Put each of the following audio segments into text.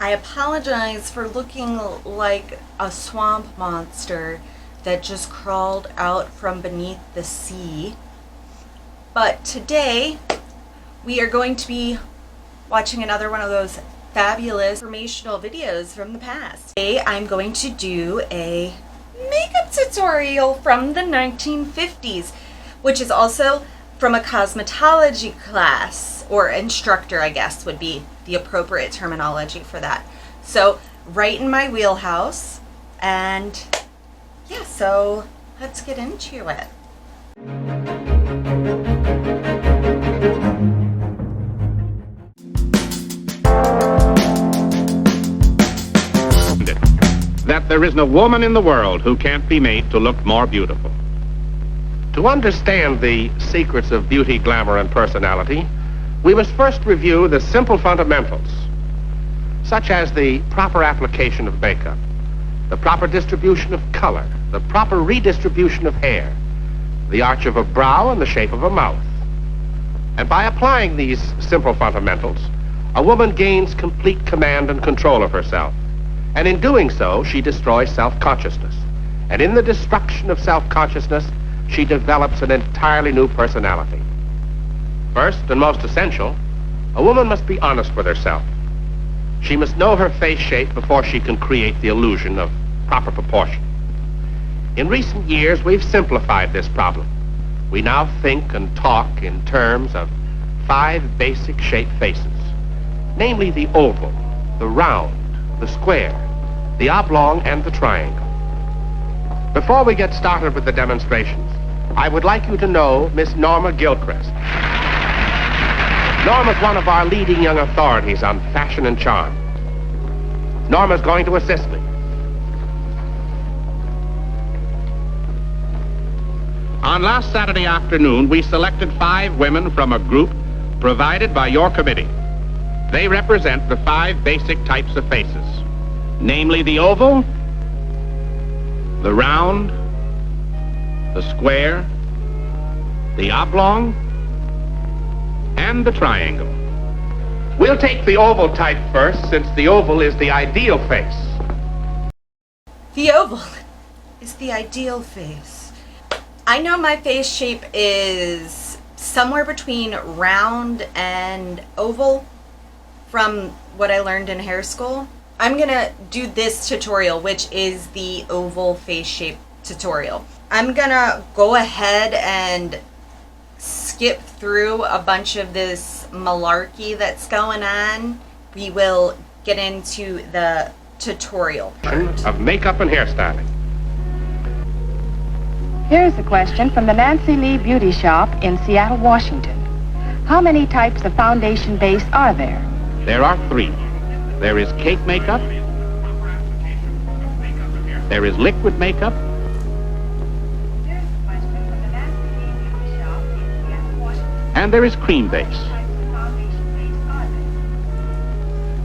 I apologize for looking like a swamp monster that just crawled out from beneath the sea. But today, we are going to be watching another one of those fabulous informational videos from the past. Today, I'm going to do a makeup tutorial from the 1950s, which is also from a cosmetology class, or instructor, I guess, would be the appropriate terminology for that. So, right in my wheelhouse, and yeah, so let's get into it. That there isn't a woman in the world who can't be made to look more beautiful. To understand the secrets of beauty, glamour, and personality, we must first review the simple fundamentals, such as the proper application of makeup, the proper distribution of color, the proper redistribution of hair, the arch of a brow and the shape of a mouth. And by applying these simple fundamentals, a woman gains complete command and control of herself. And in doing so, she destroys self-consciousness. And in the destruction of self-consciousness, she develops an entirely new personality. First and most essential, a woman must be honest with herself. She must know her face shape before she can create the illusion of proper proportion. In recent years, we've simplified this problem. We now think and talk in terms of 5 basic shaped faces, namely the oval, the round, the square, the oblong, and the triangle. Before we get started with the demonstrations, I would like you to know Miss Norma Gilchrist. Norma's one of our leading young authorities on fashion and charm. Norma's going to assist me. On last Saturday afternoon, we selected 5 women from a group provided by your committee. They represent the 5 basic types of faces, namely the oval, the round, the square, the oblong, and the triangle. We'll take the oval type first, since the oval is the ideal face. The oval is the ideal face. I know my face shape is somewhere between round and oval from what I learned in hair school. I'm gonna do this tutorial, which is the oval face shape tutorial. I'm gonna go ahead and skip through a bunch of this malarkey that's going on. We will get into the tutorial part Of makeup and hairstyling. Here's a question from the Nancy Lee Beauty Shop in Seattle, Washington. How many types of foundation base are there? There are 3. There is cake makeup, there is liquid makeup, and there is cream base.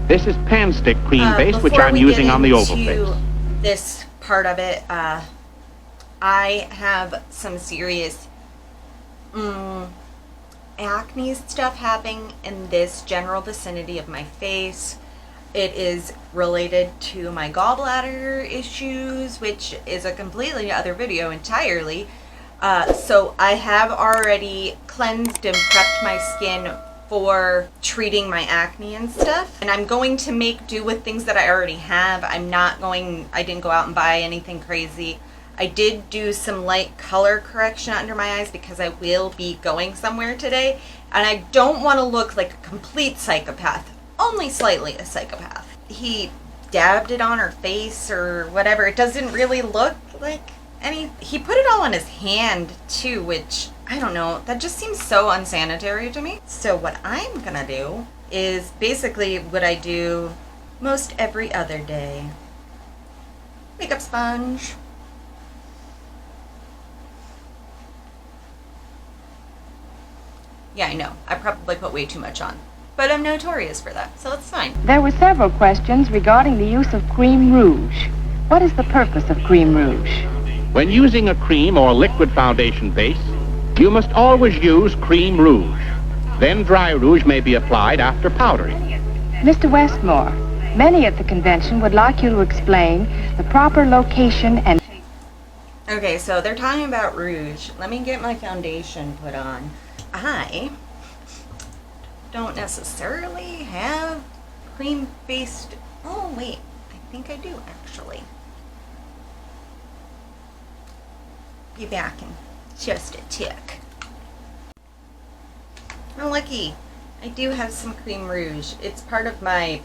This is pan stick cream base, which I'm using on the oval face. This part of it, I have some serious acne stuff happening in this general vicinity of my face. It is related to my gallbladder issues, which is a completely other video entirely. So I have already cleansed and prepped my skin for treating my acne and stuff. And I'm going to make do with things that I already have. I didn't go out and buy anything crazy. I did do some light color correction under my eyes because I will be going somewhere today. And I don't want to look like a complete psychopath, only slightly a psychopath. He dabbed it on her face or whatever. It doesn't really look like he put it all on his hand too, which I don't know, that just seems so unsanitary to me. So what I'm gonna do is basically what I do most every other day. Makeup sponge. Yeah, I know, I probably put way too much on, but I'm notorious for that, so it's fine. There were several questions regarding the use of cream rouge. What is the purpose of cream rouge? When using a cream or liquid foundation base, you must always use cream rouge. Then dry rouge may be applied after powdering. Mr. Westmore, Many at the convention would like you to explain the proper location and... Okay, so they're talking about rouge. Let me get my foundation put on. I don't necessarily have cream-based... Oh, wait. I think I do, actually. Be back in just a tick. Oh, lucky. I do have some cream rouge. It's part of my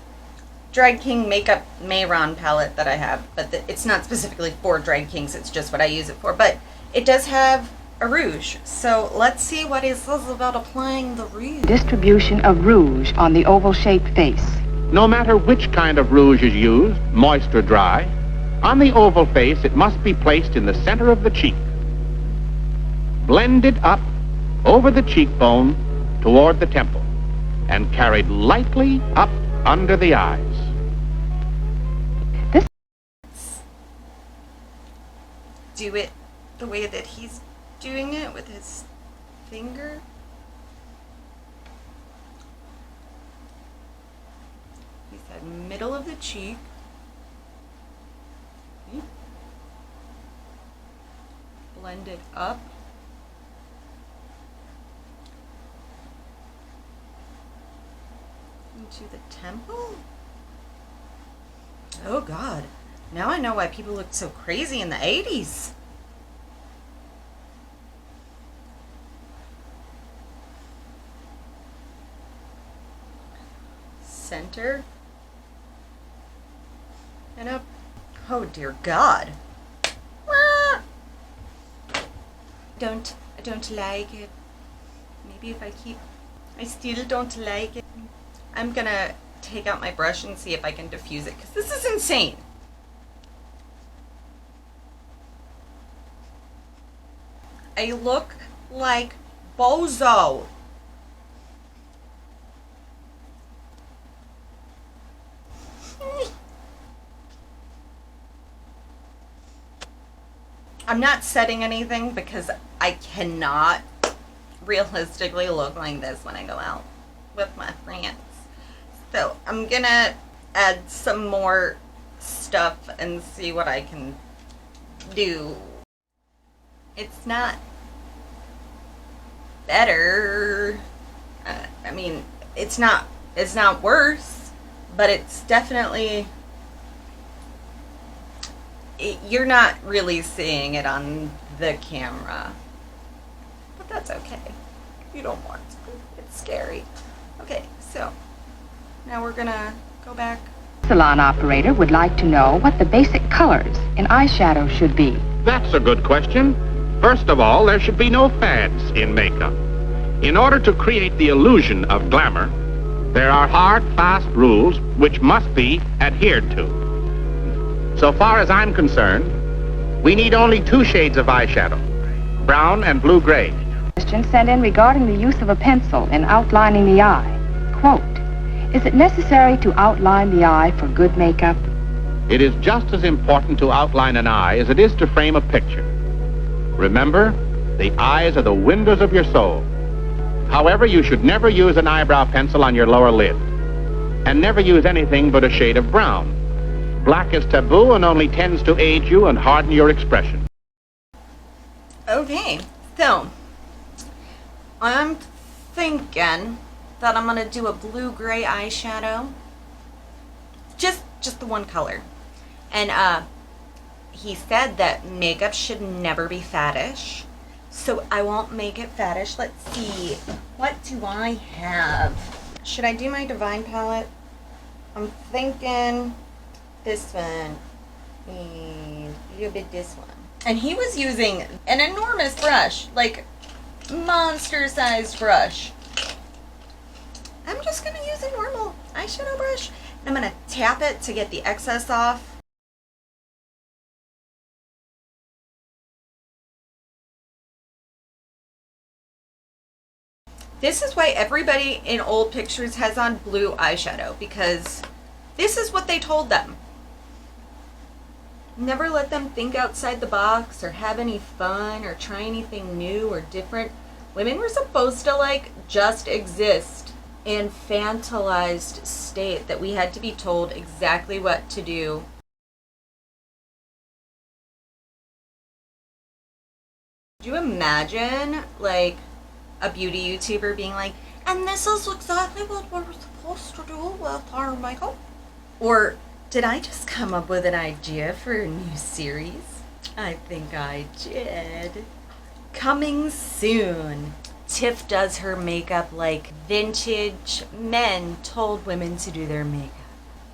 Drag King Makeup Mayron palette that I have, but it's not specifically for Drag Kings, it's just what I use it for. But it does have a rouge, so let's see what it says about applying the rouge. Distribution of rouge on the oval-shaped face. No matter which kind of rouge is used, moist or dry, on the oval face it must be placed in the center of the cheek. Blended up over the cheekbone toward the temple and carried lightly up under the eyes. Do it the way that he's doing it with his finger. He said middle of the cheek. Blend it up. Into the temple? Oh God. Now I know why people looked so crazy in the 80s. Center. And up. Oh dear God. Ah! I don't like it. Maybe if I still don't like it. I'm gonna take out my brush and see if I can diffuse it, because this is insane. I look like Bozo. I'm not setting anything because I cannot realistically look like this when I go out with my friends. So I'm gonna add some more stuff and see what I can do. It's not better. I mean, it's not worse, but it's definitely, you're not really seeing it on the camera, but that's okay. You don't want to. It's scary. Okay, so now we're gonna go back. Salon operator would like to know what the basic colors in eyeshadow should be. That's a good question. First of all, there should be no fads in makeup. In order to create the illusion of glamour, there are hard, fast rules which must be adhered to. So far as I'm concerned, we need only 2 shades of eyeshadow, brown and blue-gray. Question sent in regarding the use of a pencil in outlining the eye. Quote, is it necessary to outline the eye for good makeup? It is just as important to outline an eye as it is to frame a picture. Remember, the eyes are the windows of your soul. However, you should never use an eyebrow pencil on your lower lid. And never use anything but a shade of brown. Black is taboo and only tends to age you and harden your expression. Okay, so I'm thinking that I'm gonna do a blue-gray eyeshadow. Just the one color. And he said that makeup should never be faddish, so I won't make it faddish. Let's see, what do I have? Should I do my Divine palette? I'm thinking this one and a little bit this one. And he was using an enormous brush, like monster-sized brush. I'm just gonna use a normal eyeshadow brush, and I'm gonna tap it to get the excess off. This is why everybody in old pictures has on blue eyeshadow, because this is what they told them. Never let them think outside the box or have any fun or try anything new or different. Women were supposed to, like, just exist infantilized state that we had to be told exactly what to do. Could you imagine, like, a beauty YouTuber being like, and this is exactly what we're supposed to do with our makeup? Or did I just come up with an idea for a new series? I think I did. Coming soon. Tiff does her makeup like vintage men told women to do their makeup.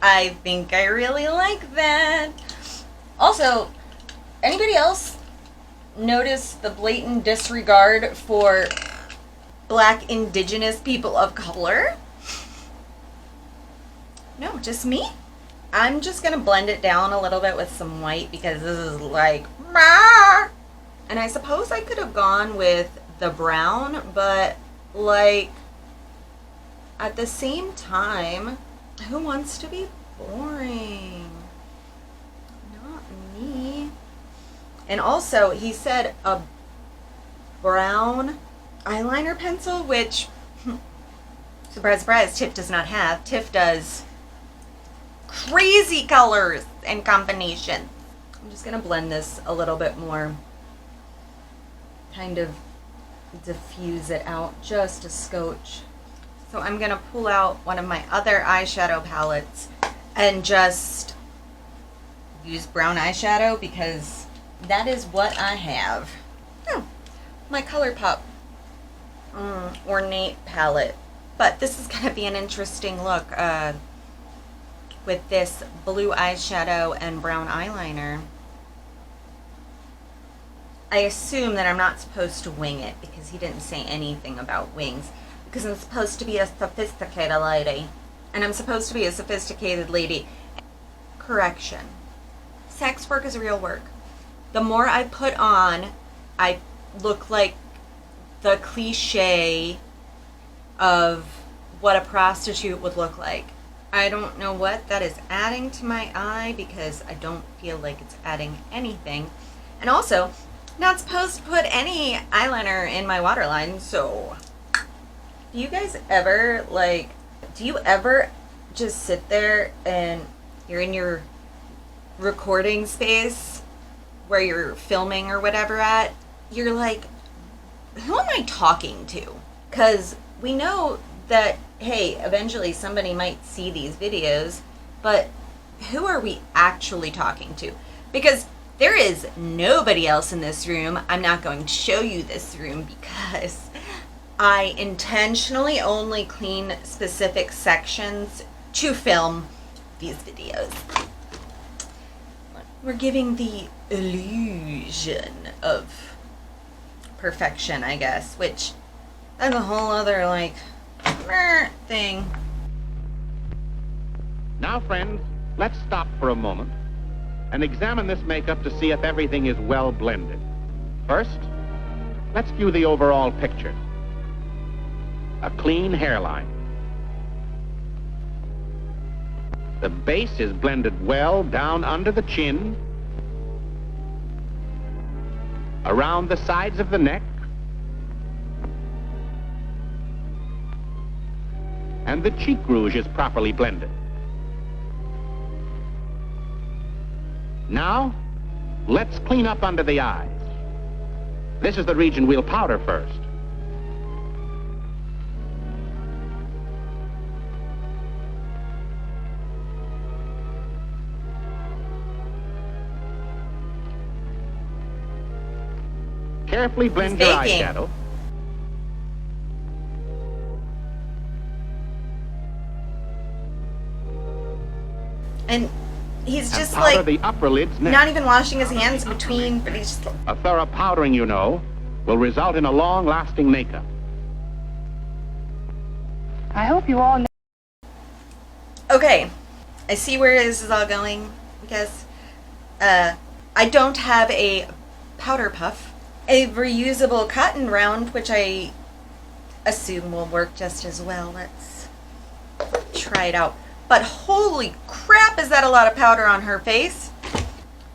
I think I really like that. Also, anybody else notice the blatant disregard for Black indigenous people of color? No, just me? I'm just gonna blend it down a little bit with some white because this is like, Mah! And I suppose I could have gone with the brown, but like at the same time, who wants to be boring? Not me. And also, he said a brown eyeliner pencil, which, surprise, surprise, Tiff does not have. Tiff does crazy colors and combinations. I'm just going to blend this a little bit more. Kind of diffuse it out just a scotch. So I'm going to pull out one of my other eyeshadow palettes and just use brown eyeshadow because that is what I have. Oh, my ColourPop ornate palette. But this is going to be an interesting look with this blue eyeshadow and brown eyeliner. I assume that I'm not supposed to wing it because he didn't say anything about wings. Because I'm supposed to be a sophisticated lady. And I'm supposed to be a sophisticated lady. Correction. Sex work is real work. The more I put on, I look like the cliche of what a prostitute would look like. I don't know what that is adding to my eye because I don't feel like it's adding anything. And also, not supposed to put any eyeliner in my waterline, so do you guys ever, like, do you ever just sit there and you're in your recording space where you're filming or whatever at, you're like, who am I talking to? Because we know that, hey, eventually somebody might see these videos, but who are we actually talking to? Because there is nobody else in this room. I'm not going to show you this room because I intentionally only clean specific sections to film these videos. We're giving the illusion of perfection, I guess, which that's a whole other, like, thing. Now, friends, let's stop for a moment and examine this makeup to see if everything is well blended. First, let's view the overall picture. A clean hairline. The base is blended well down under the chin, around the sides of the neck, and the cheek rouge is properly blended. Now, let's clean up under the eyes. This is the region we'll powder first. Carefully blend your eyeshadow. And he's just powder like the upper lids next. not even washing his hands in between, but he's just A thorough powdering, you know, will result in a long-lasting makeup. I hope you all know. okay. I see where this is all going because I don't have a powder puff, a reusable cotton round, which I assume will work just as well. Let's try it out. But holy crap, is that a lot of powder on her face?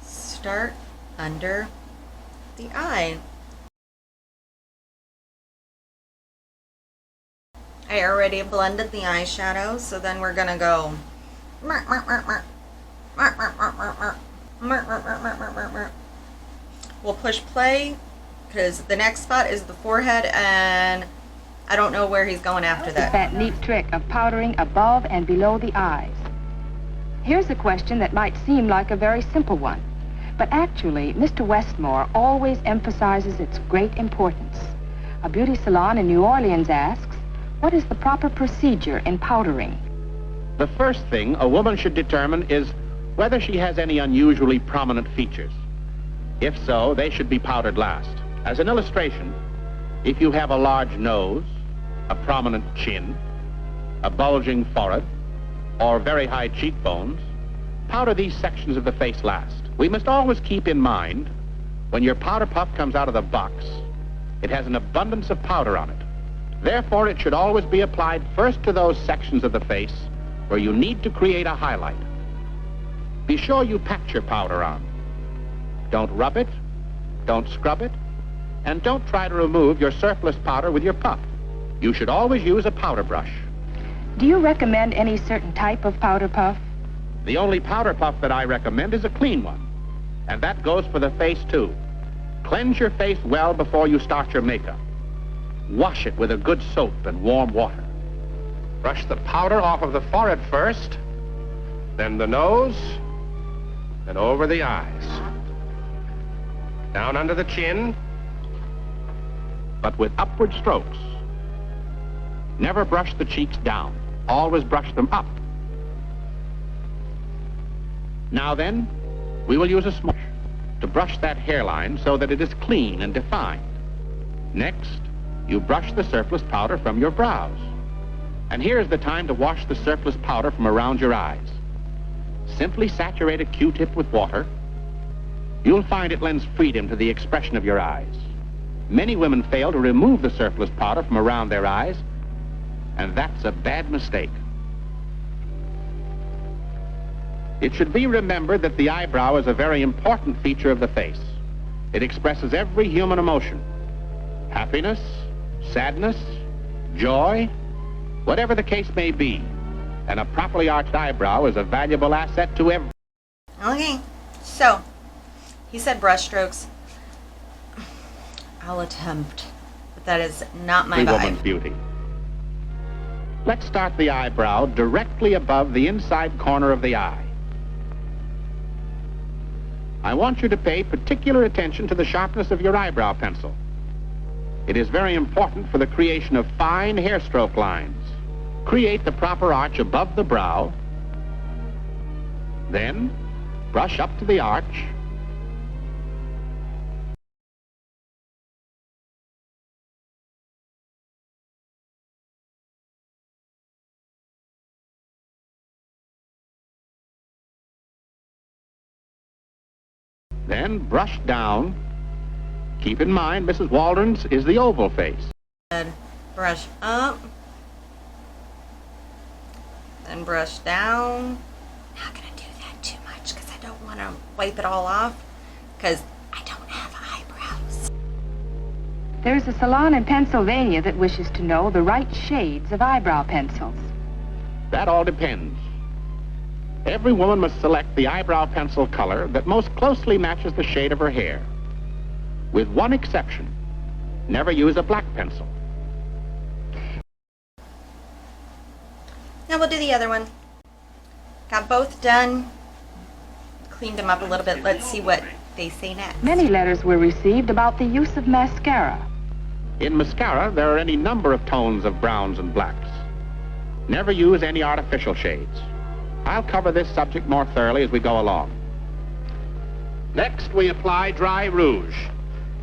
Start under the eye. I already blended the eyeshadow, so then we're gonna go. We'll push play because the next spot is the forehead, and I don't know where he's going after that. That neat trick of powdering above and below the eyes. Here's a question that might seem like a very simple one, but actually, Mr. Westmore always emphasizes its great importance. A beauty salon in New Orleans asks, what is the proper procedure in powdering? The first thing a woman should determine is whether she has any unusually prominent features. If so, they should be powdered last. As an illustration, if you have a large nose, a prominent chin, a bulging forehead, or very high cheekbones, powder these sections of the face last. We must always keep in mind, when your powder puff comes out of the box, it has an abundance of powder on it. Therefore, it should always be applied first to those sections of the face where you need to create a highlight. Be sure you pat your powder on. Don't rub it, don't scrub it, and don't try to remove your surplus powder with your puff. You should always use a powder brush. Do you recommend any certain type of powder puff? The only powder puff that I recommend is a clean one, and that goes for the face too. Cleanse your face well before you start your makeup. Wash it with a good soap and warm water. Brush the powder off of the forehead first, then the nose, and over the eyes. Down under the chin, but with upward strokes. Never brush the cheeks down. Always brush them up. Now then, we will use a smudge to brush that hairline so that it is clean and defined. Next, you brush the surplus powder from your brows. And here's the time to wash the surplus powder from around your eyes. Simply saturate a Q-tip with water. You'll find it lends freedom to the expression of your eyes. Many women fail to remove the surplus powder from around their eyes, and that's a bad mistake. It should be remembered that the eyebrow is a very important feature of the face. It expresses every human emotion. Happiness, sadness, joy, whatever the case may be. And a properly arched eyebrow is a valuable asset to every... Okay, so he said brush strokes. I'll attempt, but that is not my vibe. woman's beauty. Let's start the eyebrow directly above the inside corner of the eye. I want you to pay particular attention to the sharpness of your eyebrow pencil. It is very important for the creation of fine hairstroke lines. Create the proper arch above the brow. Then, brush up to the arch. Then brush down. Keep in mind, Mrs. Waldron's is the oval face. Brush up. Then brush down. Not gonna do that too much because I don't want to wipe it all off because I don't have eyebrows. There's a salon in Pennsylvania that wishes to know the right shades of eyebrow pencils. That all depends. Every woman must select the eyebrow pencil color that most closely matches the shade of her hair. With one exception, never use a black pencil. Now we'll do the other one. Got both done. Cleaned them up a little bit. Let's see what they say next. Many letters were received about the use of mascara. In mascara, there are any number of tones of browns and blacks. Never use any artificial shades. I'll cover this subject more thoroughly as we go along. Next, we apply dry rouge.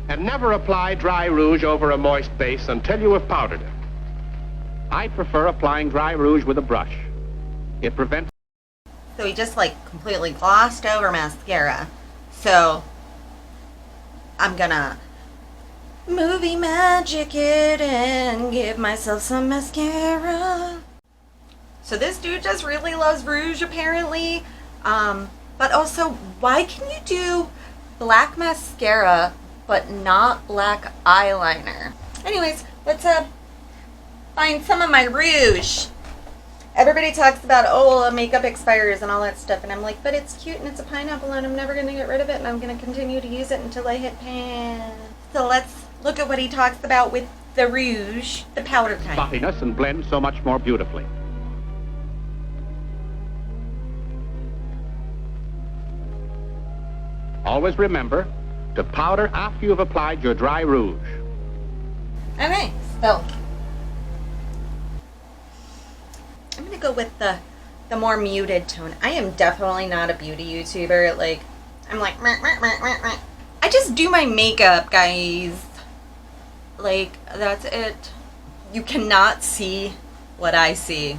And never apply dry rouge over a moist base until you have powdered it. I prefer applying dry rouge with a brush. It prevents... So he just like completely glossed over mascara. So I'm gonna movie magic it and give myself some mascara. So this dude just really loves rouge apparently. But also, why can you do black mascara but not black eyeliner? Anyways, let's find some of my rouge. Everybody talks about, oh, makeup expires and all that stuff, and I'm like, but it's cute and it's a pineapple and I'm never going to get rid of it and I'm going to continue to use it until I hit pan. So let's look at what he talks about with the rouge, the powder kind. Spottiness and blend so much more beautifully. Always remember to powder after you've applied your dry rouge. Okay, so I'm going to go with the more muted tone. I am definitely not a beauty YouTuber. Like, I'm like, meh, meh, meh, meh, meh. I just do my makeup, guys. Like, that's it. You cannot see what I see.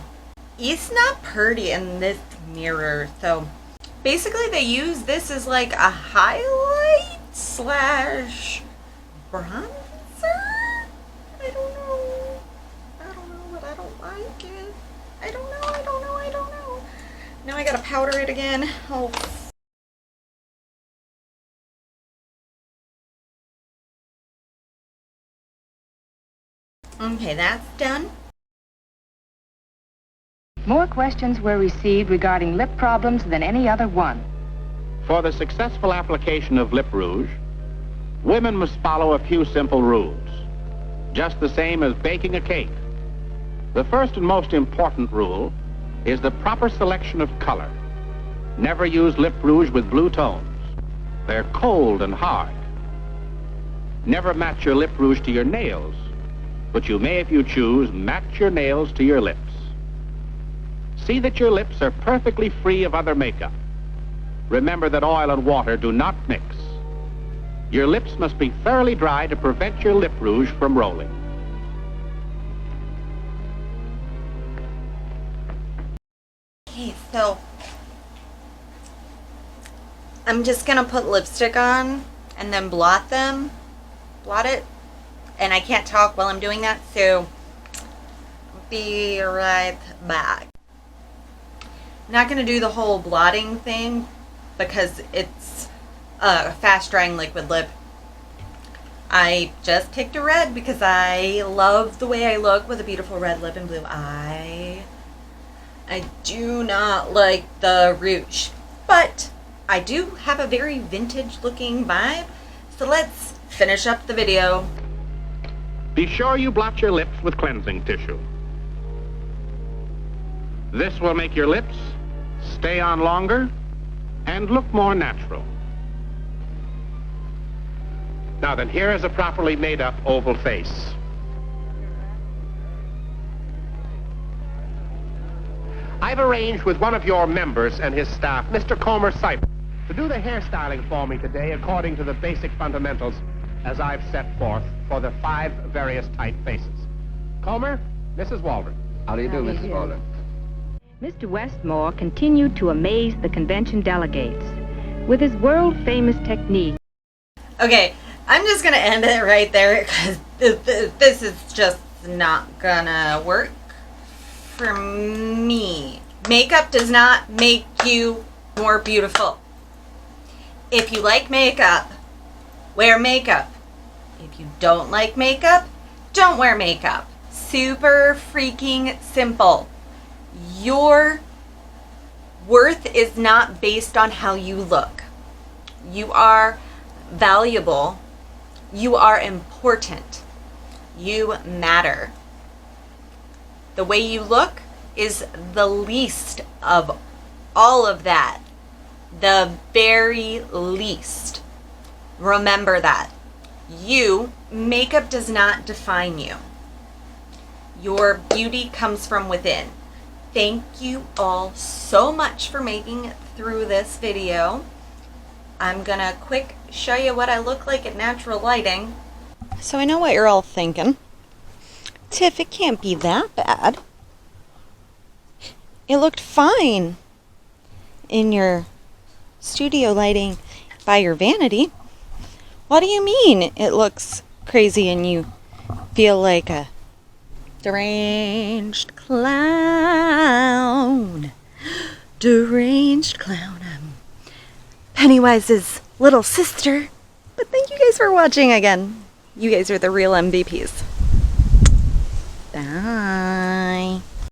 It's not pretty in this mirror, so basically they use this as like a highlight slash bronzer. I don't know, but I don't like it. I don't know. Now I gotta powder it again. Oh. Okay, that's done. More questions were received regarding lip problems than any other one. For the successful application of lip rouge, women must follow a few simple rules, just the same as baking a cake. The first and most important rule is the proper selection of color. Never use lip rouge with blue tones. They're cold and hard. Never match your lip rouge to your nails, but you may, if you choose, match your nails to your lips. See that your lips are perfectly free of other makeup. Remember that oil and water do not mix. Your lips must be thoroughly dry to prevent your lip rouge from rolling. Okay, so I'm just gonna put lipstick on and then blot it, and I can't talk while I'm doing that, so be right back. I'm not gonna do the whole blotting thing because it's a fast drying liquid lip. I just picked a red because I love the way I look with a beautiful red lip and blue eye. I do not like the rouge, but I do have a very vintage looking vibe, so let's finish up the video. Be sure you blot your lips with cleansing tissue. This will make your lips stay on longer and look more natural. Now then, here is a properly made up oval face. I've arranged with one of your members and his staff, Mr. Comer Cypher, to do the hairstyling for me today according to the basic fundamentals as I've set forth for the 5 various type faces. Comer, Mrs. Waldron. How do you do, Mrs. Waldron? Mr. Westmore continued to amaze the convention delegates with his world-famous technique. Okay, I'm just gonna end it right there because this is just not gonna work for me. Makeup does not make you more beautiful. If you like makeup, wear makeup. If you don't like makeup, don't wear makeup. Super freaking simple. Your worth is not based on how you look. You are valuable. You are important. You matter. The way you look is the least of all of that. The very least. Remember that. Makeup does not define you. Your beauty comes from within. Thank you all so much for making it through this video. I'm gonna quick show you what I look like at natural lighting. So I know what you're all thinking. Tiff, it can't be that bad. It looked fine in your studio lighting by your vanity. What do you mean it looks crazy and you feel like a deranged clown? Deranged clown. I'm Pennywise's little sister. But thank you guys for watching again. You guys are the real MVPs.